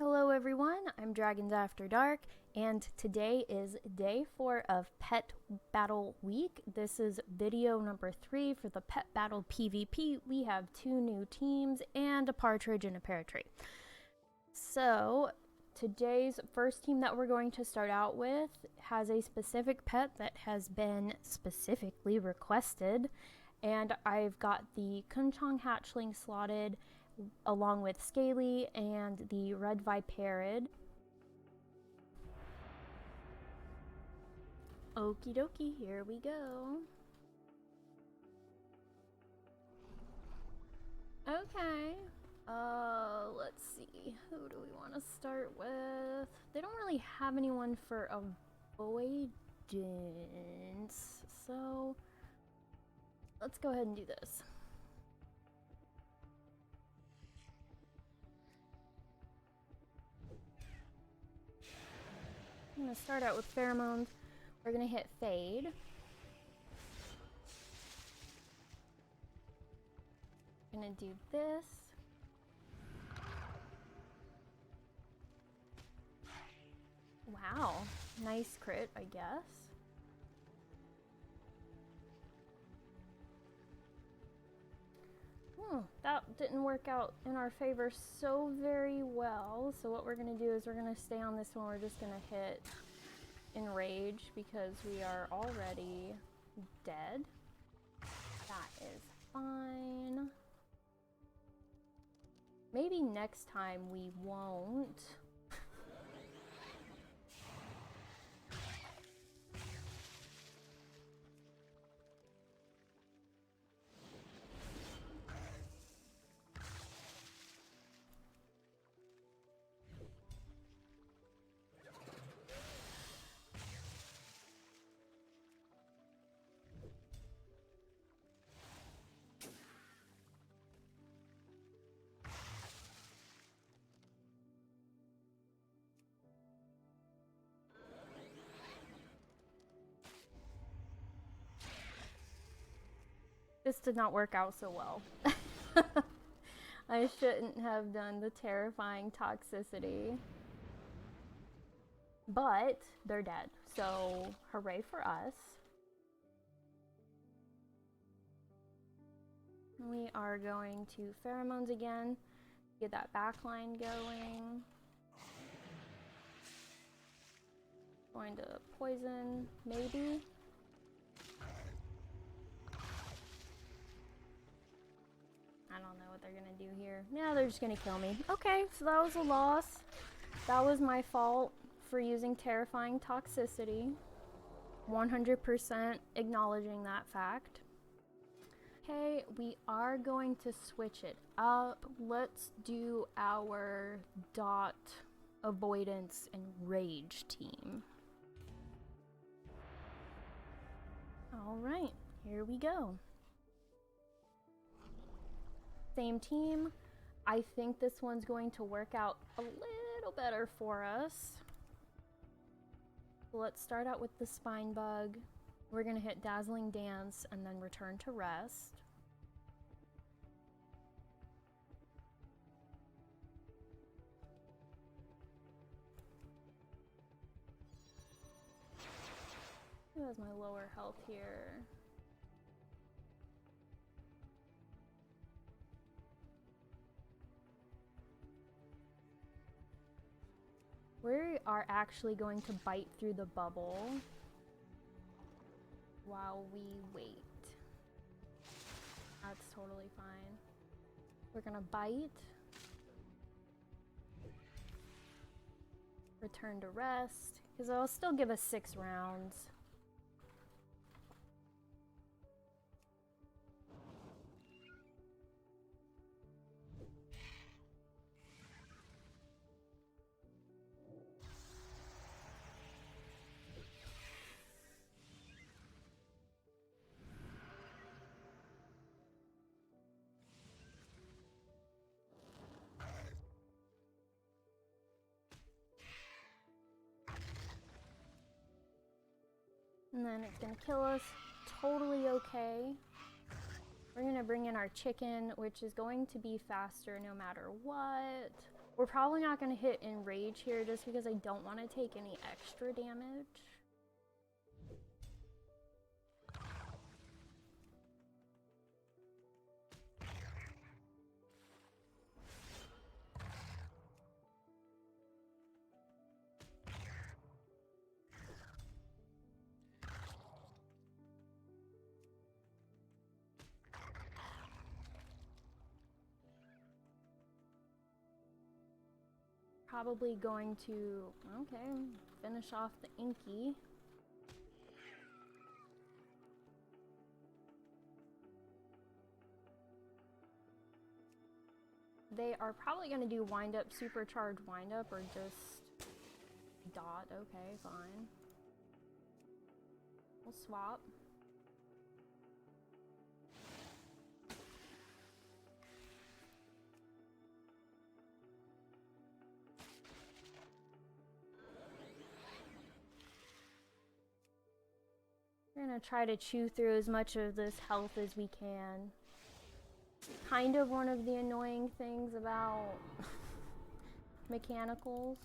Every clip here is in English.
Hello everyone, I'm Dragons After Dark, and today is day 4 of Pet Battle Week. This is video number 3 for the Pet Battle PvP. We have 2 new teams and a partridge and a pear tree. So, today's first team that we're going to start out with has a specific pet that has been specifically requested, and I've got the Kunchong hatchling slotted along with Scaly and the Red Viperid. Okie dokie, here we go. Okay, let's see. Who do we want to start with? They don't really have anyone for avoidance, so let's go ahead and do this. I'm going to start out with pheromones. We're going to hit fade. Going to do this. Wow, nice crit, I guess. That didn't work out in our favor so very well. So what we're going to do is we're going to stay on this one. We're just going to hit Enrage because we are already dead. That is fine. Maybe next time we won't. This did not work out so well. I shouldn't have done the terrifying toxicity. But they're dead, so hooray for us. We are going to pheromones again, get that backline going. Going to poison, maybe. I don't know what they're gonna do here. Yeah, they're just gonna kill me. Okay, so that was a loss. That was my fault for using terrifying toxicity. 100% acknowledging that fact. Okay, we are going to switch it up. Let's do our dot avoidance and rage team. All right, here we go. Same team. I think this one's going to work out a little better for us. Let's start out with the spine bug. We're going to hit Dazzling Dance and then return to rest. Who has my lower health here? We are actually going to bite through the bubble while we wait. That's totally fine. We're gonna bite. Return to rest, because it'll still give us 6 rounds. And then it's gonna kill us. Totally okay. We're gonna bring in our chicken, which is going to be faster no matter what. We're probably not gonna hit enrage here just because I don't want to take any extra damage. Probably going to, okay, finish off the Inky. They are probably going to do wind up, supercharged wind up, or just dot. Okay, fine. We'll swap. We're gonna try to chew through as much of this health as we can. Kind of one of the annoying things about mechanicals.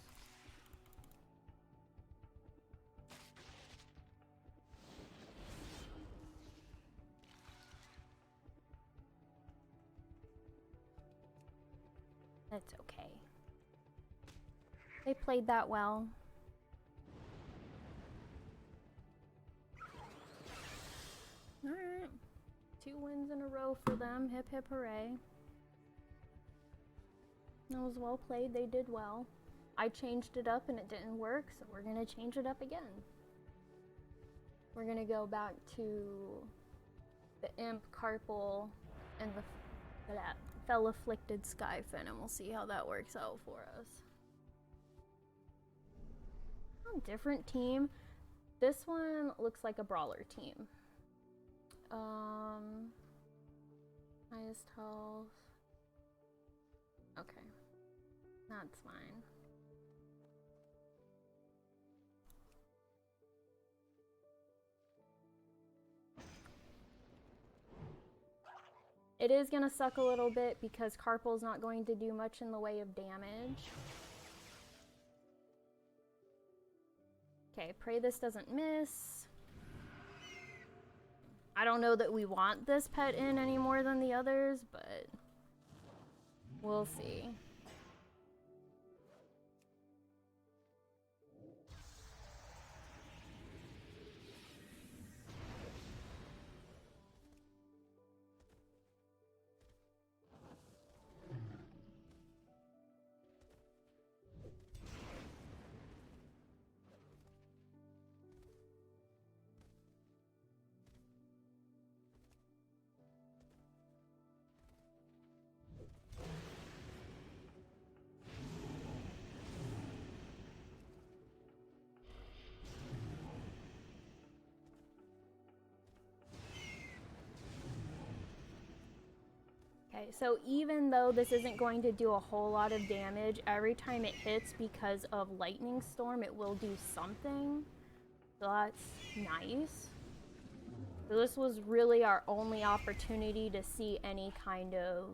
That's okay. They played that well. Alright. 2 wins in a row for them. Hip hip hooray. That was well played. They did well. I changed it up and it didn't work, so we're gonna change it up again. We're gonna go back to the Imp, Carpal, and the Fell Afflicted Skyfin, and we'll see how that works out for us. Oh, different team. This one looks like a brawler team. Highest health. Okay. That's fine. It is gonna suck a little bit because Carpal's not going to do much in the way of damage. Okay, pray this doesn't miss. I don't know that we want this pet in any more than the others, but we'll see. Okay, so even though this isn't going to do a whole lot of damage, every time it hits because of Lightning Storm, it will do something. So that's nice. So this was really our only opportunity to see any kind of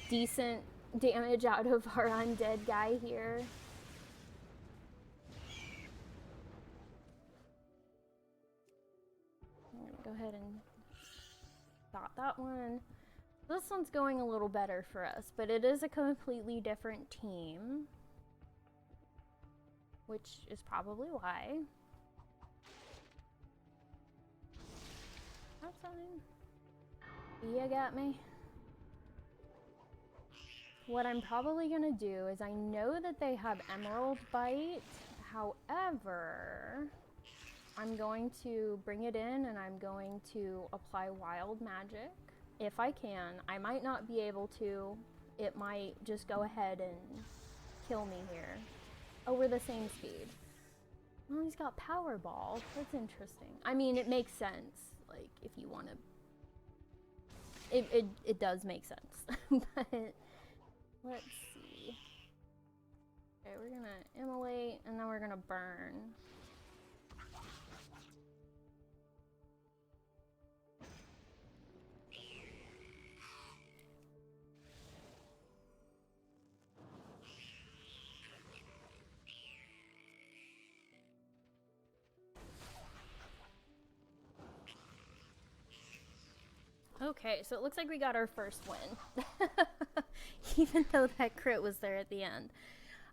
decent damage out of our undead guy here. I'm gonna go ahead and dot that one. This one's going a little better for us, but it is a completely different team, which is probably why. That's fine. You got me. What I'm probably gonna do is, I know that they have Emerald Bite, however, I'm going to bring it in and I'm going to apply Wild Magic. If I can. I might not be able to. It might just go ahead and kill me here. Oh, we're the same speed. Oh, he's got Powerball. That's interesting. I mean, it makes sense. Like, if you want to... It does make sense. But, let's see. Okay, we're gonna immolate, and then we're gonna burn. Okay, so it looks like we got our first win. Even though that crit was there at the end.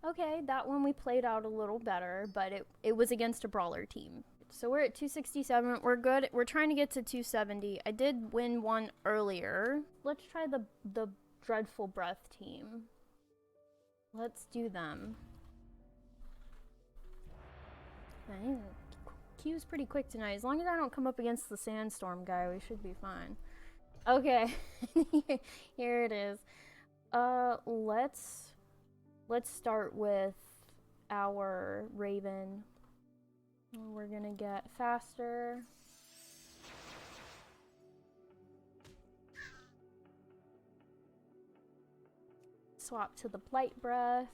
Okay, that one we played out a little better, but it was against a brawler team. So we're at 267. We're good. We're trying to get to 270. I did win one earlier. Let's try the Dreadful Breath team. Let's do them. Q's pretty quick tonight. As long as I don't come up against the Sandstorm guy, we should be fine. Okay, here it is. Let's start with our Raven. We're gonna get faster. Swap to the Blight Breath.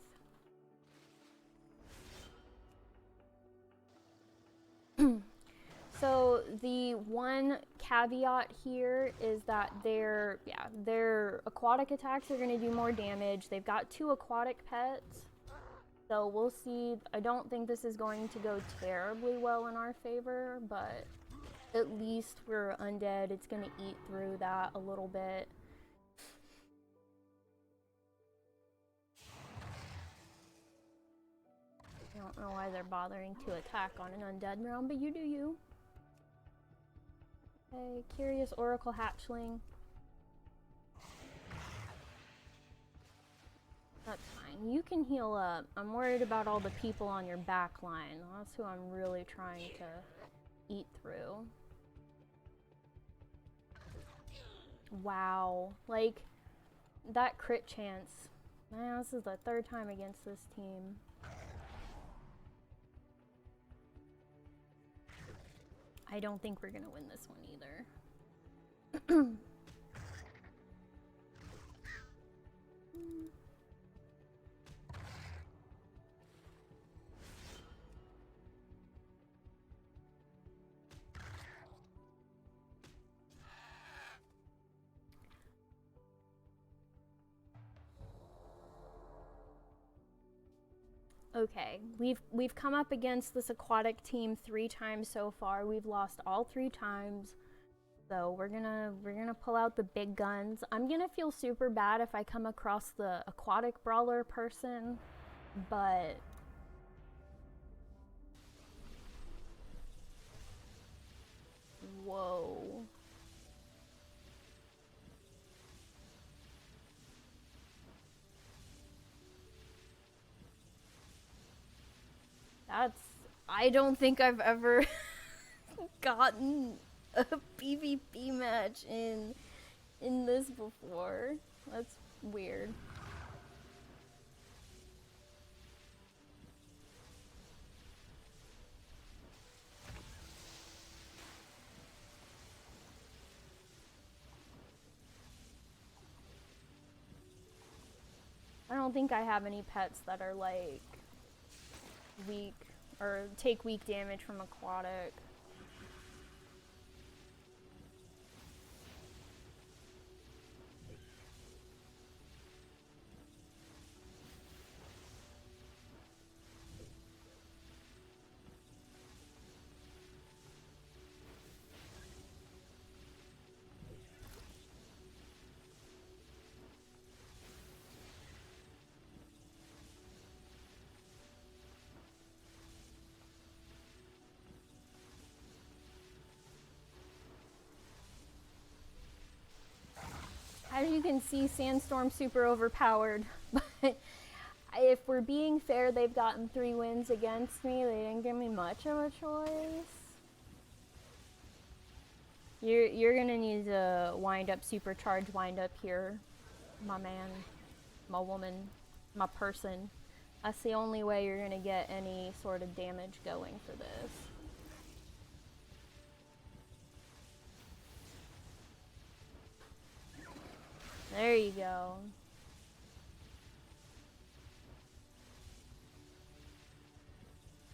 So the one caveat here is that their aquatic attacks are going to do more damage. They've got 2 aquatic pets, so we'll see. I don't think this is going to go terribly well in our favor, but at least we're undead. It's going to eat through that a little bit. I don't know why they're bothering to attack on an undead round, but you do you. Okay, Curious Oracle Hatchling. That's fine. You can heal up. I'm worried about all the people on your back line. That's who I'm really trying to eat through. Wow. Like, that crit chance. Man, this is the 3rd time against this team. I don't think we're gonna win this one either. Okay, we've come up against this aquatic team 3 times so far. We've lost all 3 times. So we're gonna pull out the big guns. I'm gonna feel super bad if I come across the aquatic brawler person, but whoa. I don't think I've ever gotten a PvP match in this before. That's weird. I don't think I have any pets that are like weak or take weak damage from aquatic. As you can see, Sandstorm's super overpowered, but if we're being fair, they've gotten 3 wins against me. They didn't give me much of a choice. You're gonna need to supercharge wind up here, my man, my woman, my person. That's the only way you're gonna get any sort of damage going for this. There you go.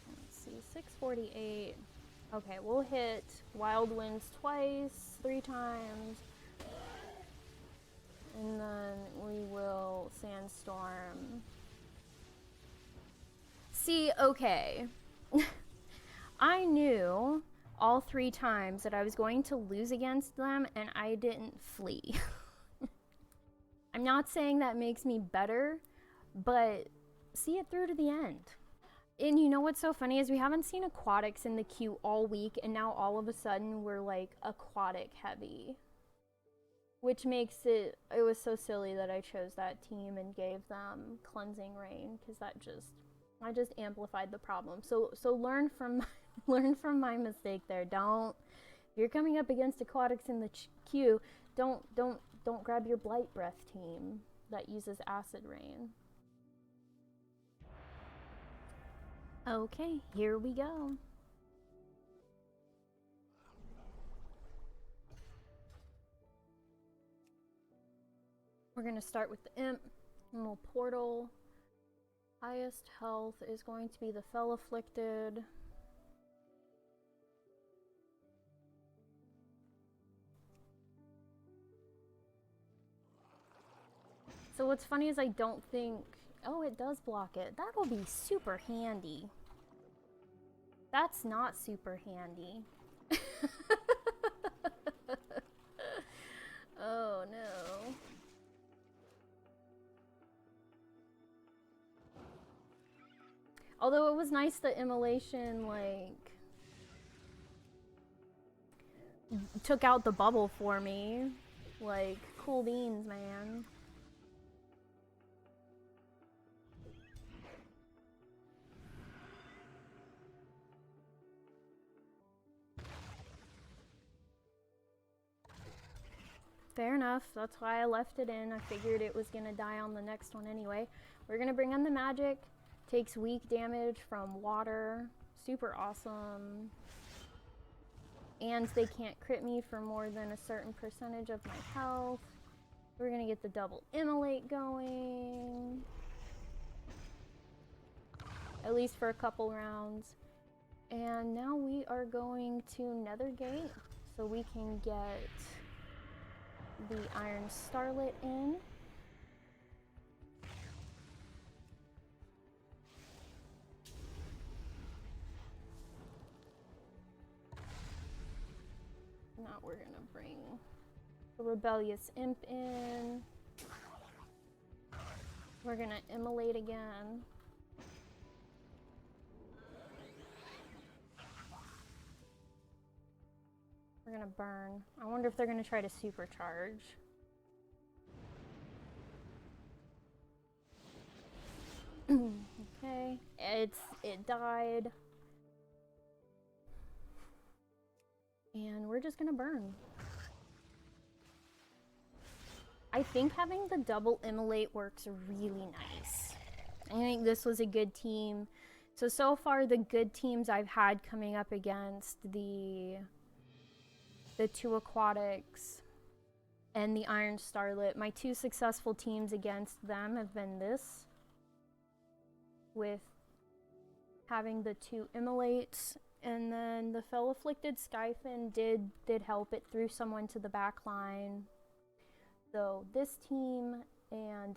Let's see, 648. Okay, we'll hit Wild Winds twice, 3 times. And then we will Sandstorm. See, okay. I knew all 3 times that I was going to lose against them, and I didn't flee. I'm not saying that makes me better, but see it through to the end. And you know what's so funny is we haven't seen aquatics in the queue all week, and now all of a sudden we're like aquatic heavy. Which makes it was so silly that I chose that team and gave them cleansing rain, because I just amplified the problem. So learn from learn from my mistake there. Don't, if you're coming up against aquatics in the queue, don't grab your blight breath team that uses acid rain. Okay, here we go. We're gonna start with the imp, little portal. Highest health is going to be the Fell Afflicted. So what's funny is I don't think, oh, it does block it. That'll be super handy. That's not super handy. Oh no. Although it was nice that Immolation, like, took out the bubble for me. Like, cool beans, man. Fair enough. That's why I left it in. I figured it was gonna die on the next one anyway. We're gonna bring in the magic. Takes weak damage from water. Super awesome. And they can't crit me for more than a certain percentage of my health. We're gonna get the double immolate going. At least for a couple rounds. And now we are going to Nethergate so we can get the Iron Starlet in. Now we're gonna bring the Rebellious Imp in. We're gonna immolate again. We're gonna burn. I wonder if they're gonna try to supercharge. Okay, it died. And we're just gonna burn. I think having the double immolate works really nice. I think this was a good team. So far the good teams I've had coming up against the 2 aquatics and the Iron Starlet, my 2 successful teams against them have been this, with having the 2 immolates, and then the Fell Afflicted Skyfin did help. It threw someone to the back line. So this team, and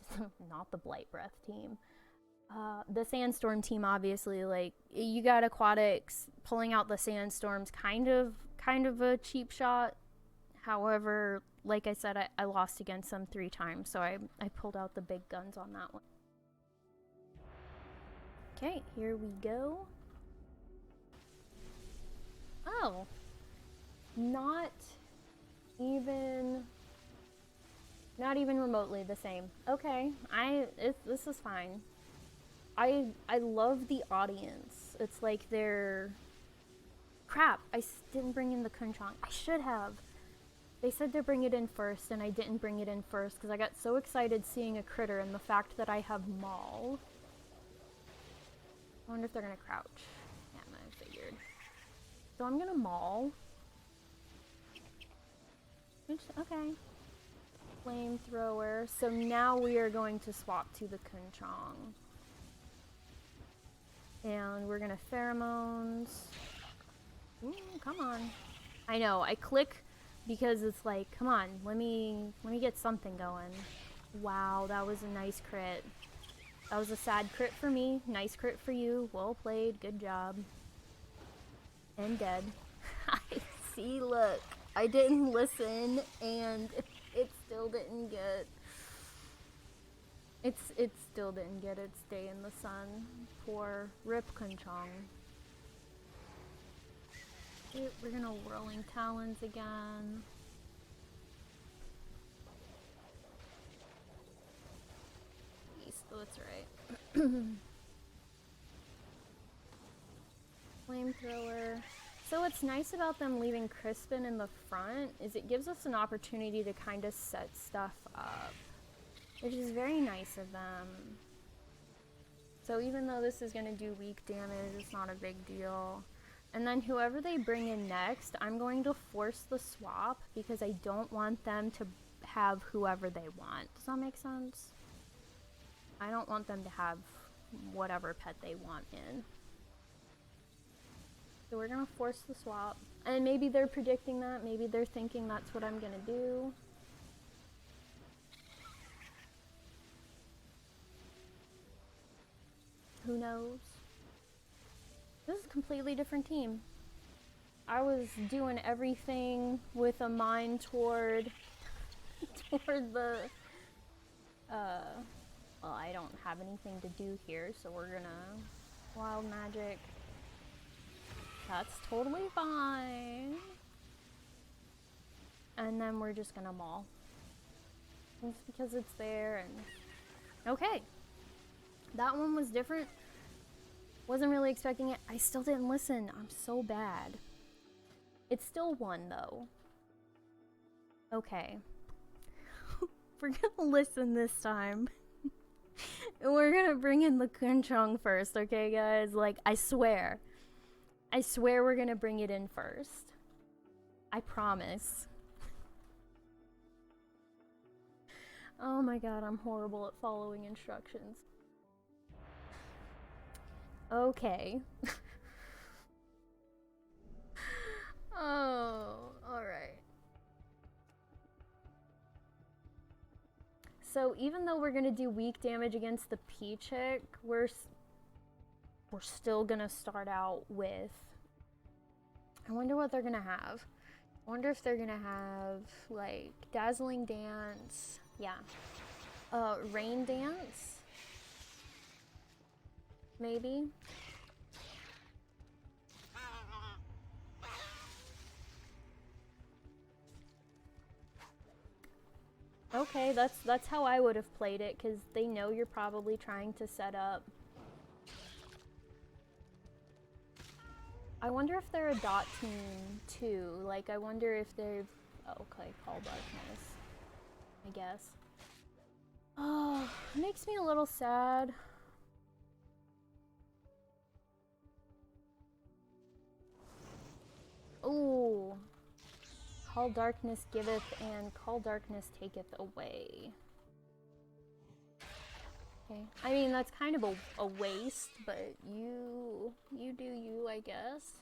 not the Blight Breath team, the Sandstorm team, obviously, like, you got aquatics, pulling out the Sandstorm's kind of a cheap shot. However, like I said, I lost against them 3 times, so I pulled out the big guns on that one. Okay, here we go. Oh, not even remotely the same. Okay, this is fine. I love the audience. It's like they're... Crap, I didn't bring in the Kunchong. I should have. They said to bring it in first, and I didn't bring it in first because I got so excited seeing a critter and the fact that I have Maul. I wonder if they're gonna crouch. Yeah, I figured. So I'm gonna Maul. Okay. Flamethrower. So now we are going to swap to the Kunchong. And we're gonna Pheromones. Ooh, come on. I know, I click because it's like, come on, let me get something going. Wow, that was a nice crit. That was a sad crit for me, nice crit for you. Well played, good job. And dead. See, look, I didn't listen, and it still didn't get. It still didn't get its day in the sun. Poor Rip Kunchong. We're gonna Whirling Talons again. East, that's right. Flamethrower. So what's nice about them leaving Crispin in the front is it gives us an opportunity to kind of set stuff up, which is very nice of them. So even though this is going to do weak damage, it's not a big deal. And then whoever they bring in next, I'm going to force the swap because I don't want them to have whoever they want. Does that make sense? I don't want them to have whatever pet they want in. So we're gonna force the swap. And maybe they're predicting that, maybe they're thinking that's what I'm gonna do. Who knows? This is a completely different team. I was doing everything with a mind toward the well, I don't have anything to do here, so we're gonna wild magic. That's totally fine. And then we're just gonna maul. Just because it's there and... Okay. That one was different. Wasn't really expecting it. I still didn't listen. I'm so bad. It still won though. Okay. We're gonna listen this time. And we're gonna bring in the Kunchong first, okay guys? Like, I swear. I swear we're gonna bring it in first. I promise. Oh my god, I'm horrible at following instructions. Okay. Oh, alright. So even though we're gonna do weak damage against the P-Chick, we're still gonna start out with... I wonder what they're gonna have. I wonder if they're gonna have, like, Dazzling Dance. Yeah. Rain Dance? Maybe? Okay, that's how I would have played it, because they know you're probably trying to set up. I wonder if they're a dot team too. Like, I wonder if they've... Oh, okay, Call Darkness. I guess. Oh, it makes me a little sad. Ooh. Call Darkness giveth and Call Darkness taketh away. Okay. I mean, that's kind of a waste, but you do you, I guess.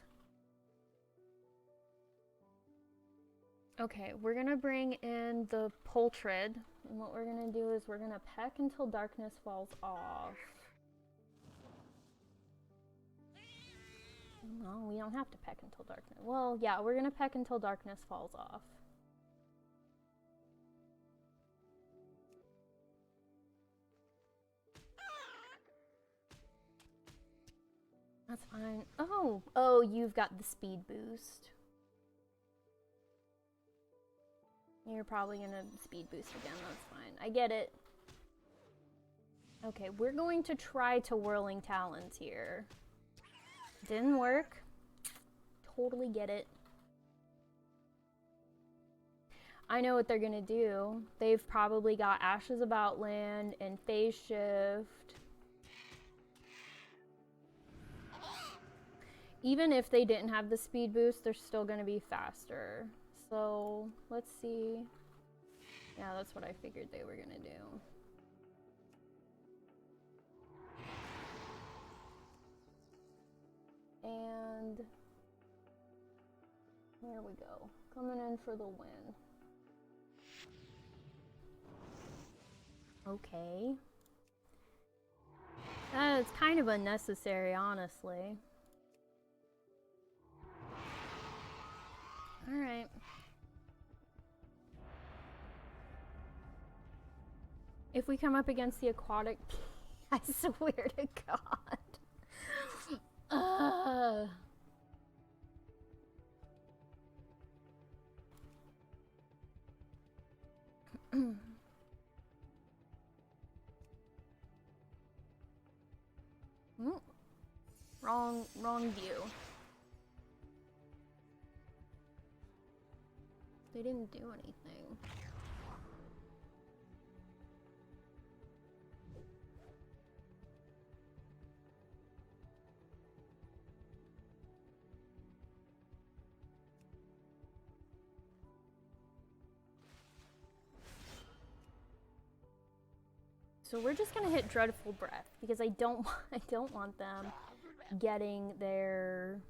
Okay, we're gonna bring in the Poltrid, and what we're gonna do is we're gonna peck until darkness falls off. No, we don't have to peck until darkness. Well, yeah, we're gonna peck until darkness falls off. That's fine. Oh, you've got the speed boost. You're probably gonna speed boost again, that's fine. I get it. Okay, we're going to try to Whirling Talons here. Didn't work. Totally get it. I know what they're gonna do. They've probably got Ashes of Outland and Phase Shift. Even if they didn't have the speed boost, they're still gonna be faster. So, let's see. Yeah, that's what I figured they were gonna do. And here we go. Coming in for the win. Okay. It's kind of unnecessary, honestly. Alright. If we come up against the aquatic, I swear to God. Wrong view. They didn't do anything. So we're just gonna hit Dreadful Breath because I don't want them getting their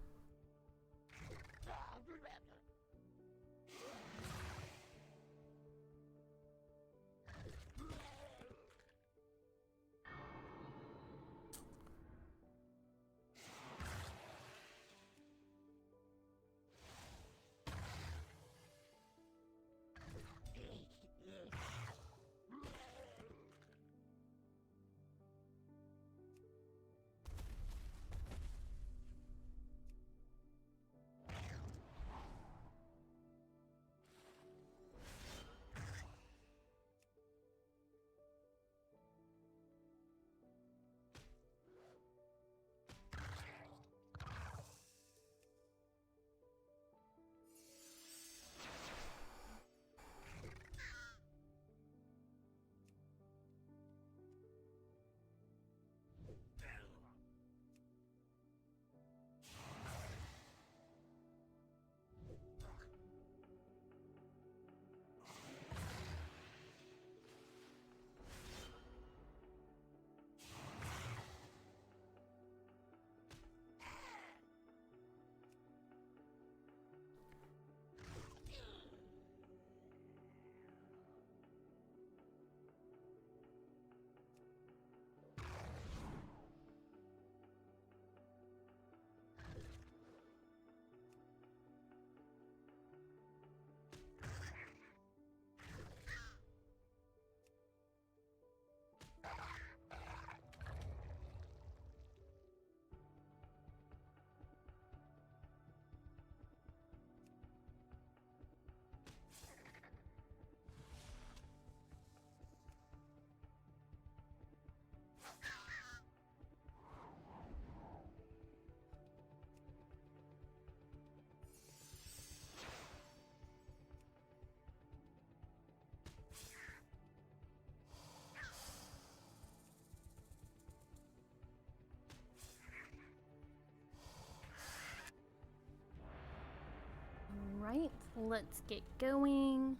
Right, let's get going.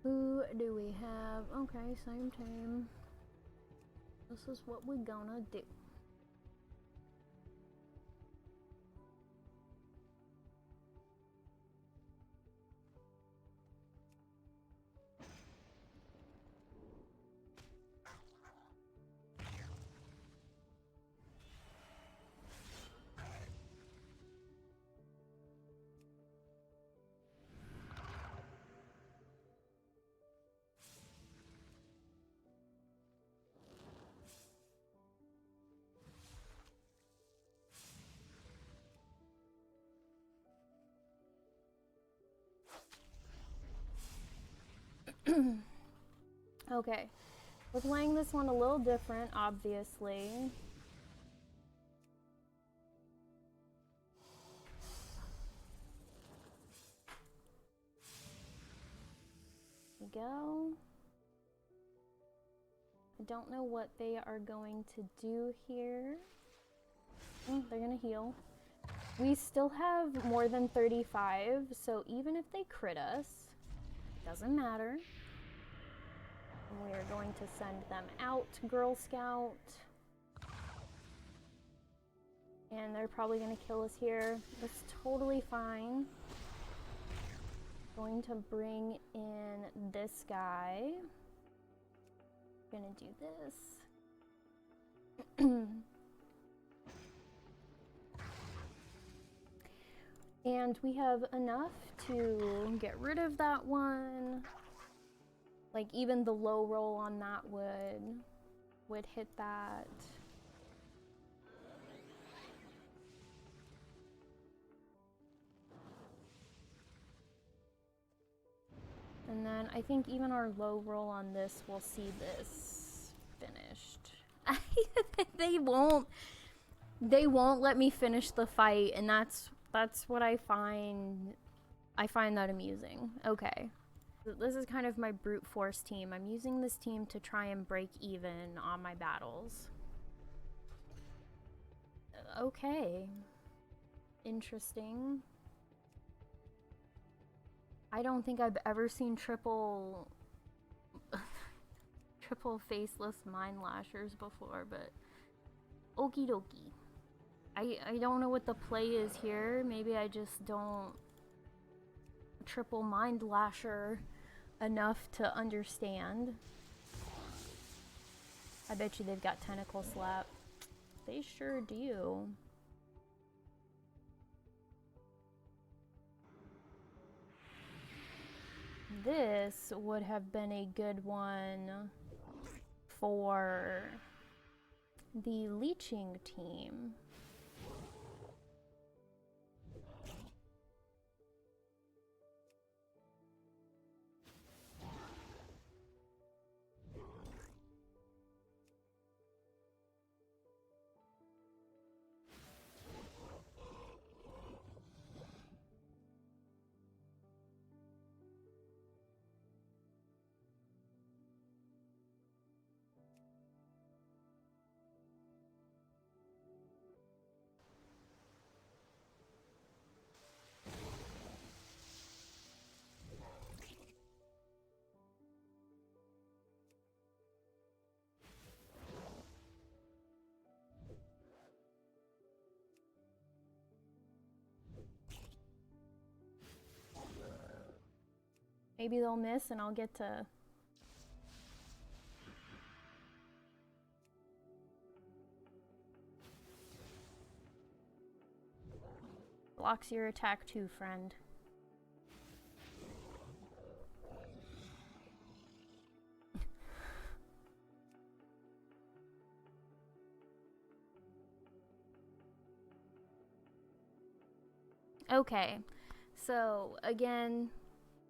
Who do we have? Okay, same team. This is what we're gonna do. Okay, we're playing this one a little different, obviously. We go. I don't know what they are going to do here. They're gonna heal. We still have more than 35, so even if they crit us, it doesn't matter. We are going to send them out, Girl Scout. And they're probably going to kill us here. That's totally fine. Going to bring in this guy. Gonna do this. And we have enough to get rid of that one. Like even the low roll on that would hit that. And then I think even our low roll on this will see this finished. they won't let me finish the fight, and that's what I find that amusing. Okay. This is kind of my brute force team. I'm using this team to try and break even on my battles. Okay. Interesting. I don't think I've ever seen triple faceless mind lashers before, but okie dokie. I don't know what the play is here. Maybe I just don't triple mind lasher enough to understand. I bet you they've got tentacle slap. They sure do. This would have been a good one for the leeching team. Maybe they'll miss and I'll get to... Blocks your attack too, friend. Okay, so again,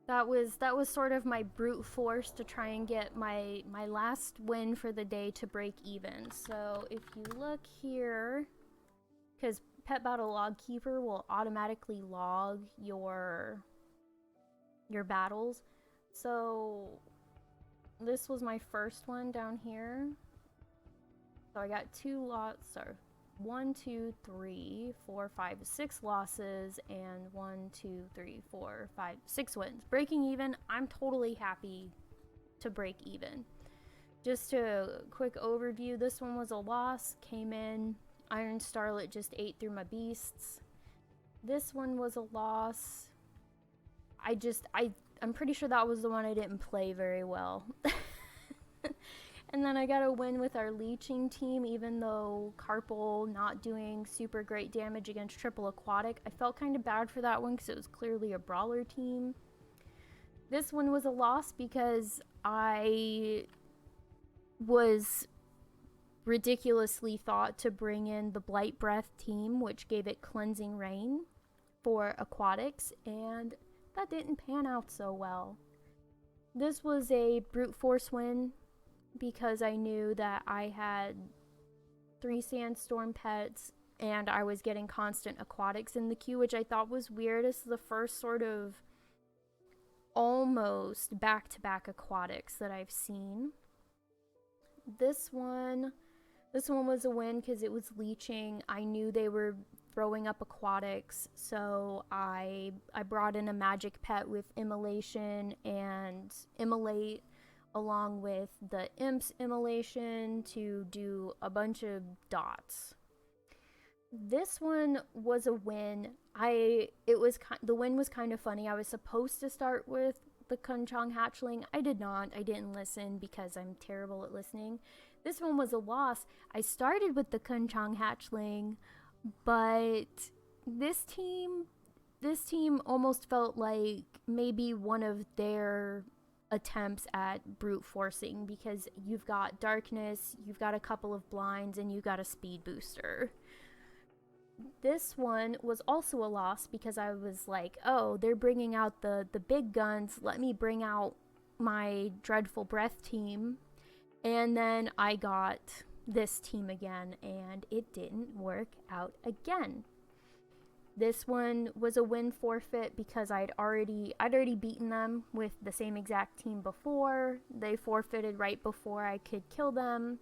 that was sort of my brute force to try and get my last win for the day to break even. So if you look here, because Pet Battle Log Keeper will automatically log your battles. So this was my first one down here. So I got 2 lots, or 1, 2, 3, 4, 5, 6 losses, and 1, 2, 3, 4, 5, 6 wins. Breaking even, I'm totally happy to break even. Just a quick overview, this one was a loss, came in, Iron Starlet just ate through my beasts. This one was a loss. I'm pretty sure that was the one I didn't play very well. And then I got a win with our leeching team, even though Carpal not doing super great damage against triple aquatic. I felt kind of bad for that one because it was clearly a brawler team. This one was a loss because I was ridiculously thought to bring in the Blight Breath team, which gave it Cleansing Rain for aquatics, and that didn't pan out so well. This was a brute force win because I knew that I had 3 sandstorm pets and I was getting constant aquatics in the queue, which I thought was weird. This is the first sort of almost back-to-back aquatics that I've seen. This one was a win because it was leeching. I knew they were throwing up aquatics, so I brought in a magic pet with immolation and immolate along with the imp's immolation to do a bunch of dots. This one was a win. The win was kind of funny. I was supposed to start with the Kunchong hatchling. I did not. I didn't listen because I'm terrible at listening. This one was a loss. I started with the Kunchong hatchling, but this team this team almost felt like maybe one of their attempts at brute forcing, because you've got darkness, you've got a couple of blinds, and you've got a speed booster. This one was also a loss because I was like, oh, they're bringing out the big guns, let me bring out my Dreadful Breath team. And then I got this team again, and it didn't work out again. This one was a win forfeit because I'd already beaten them with the same exact team before. They forfeited right before I could kill them.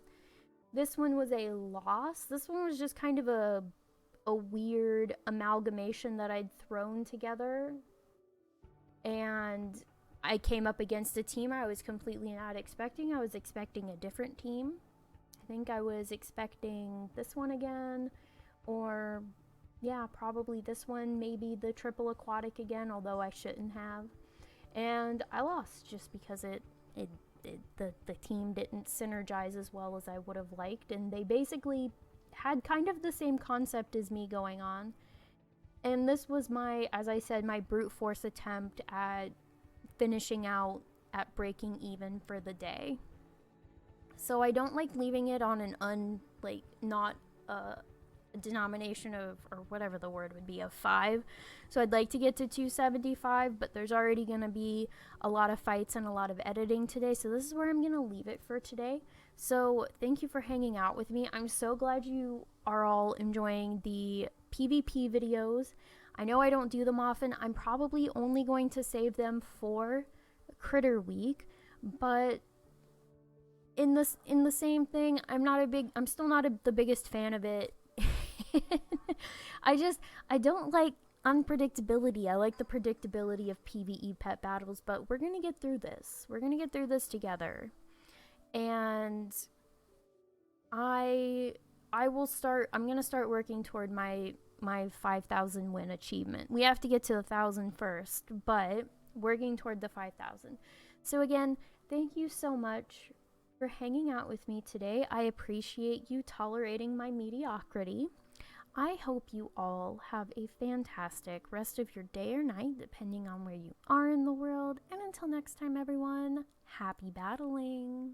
This one was a loss. This one was just kind of a weird amalgamation that I'd thrown together. And I came up against a team I was completely not expecting. I was expecting a different team. I think I was expecting this one again, or yeah, probably this one, maybe the triple aquatic again, although I shouldn't have. And I lost just because the team didn't synergize as well as I would have liked, and they basically had kind of the same concept as me going on. And this was my, as I said, my brute force attempt at finishing out at breaking even for the day. So I don't like leaving it on an not a denomination of, or whatever the word would be, of 5. So I'd like to get to 275, but there's already going to be a lot of fights and a lot of editing today, so this is where I'm going to leave it for today. So thank you for hanging out with me. I'm so glad you are all enjoying the PvP videos. I know I don't do them often. I'm probably only going to save them for Critter Week, but in the same thing, I'm still not the biggest fan of it. I don't like unpredictability. I like the predictability of PvE pet battles, but we're gonna get through this. We're gonna get through this together. And I'm gonna start working toward my 5,000 win achievement. We have to get to 1,000 first, but working toward the 5,000. So again, thank you so much for hanging out with me today. I appreciate you tolerating my mediocrity. I hope you all have a fantastic rest of your day or night, depending on where you are in the world. And until next time, everyone, happy battling!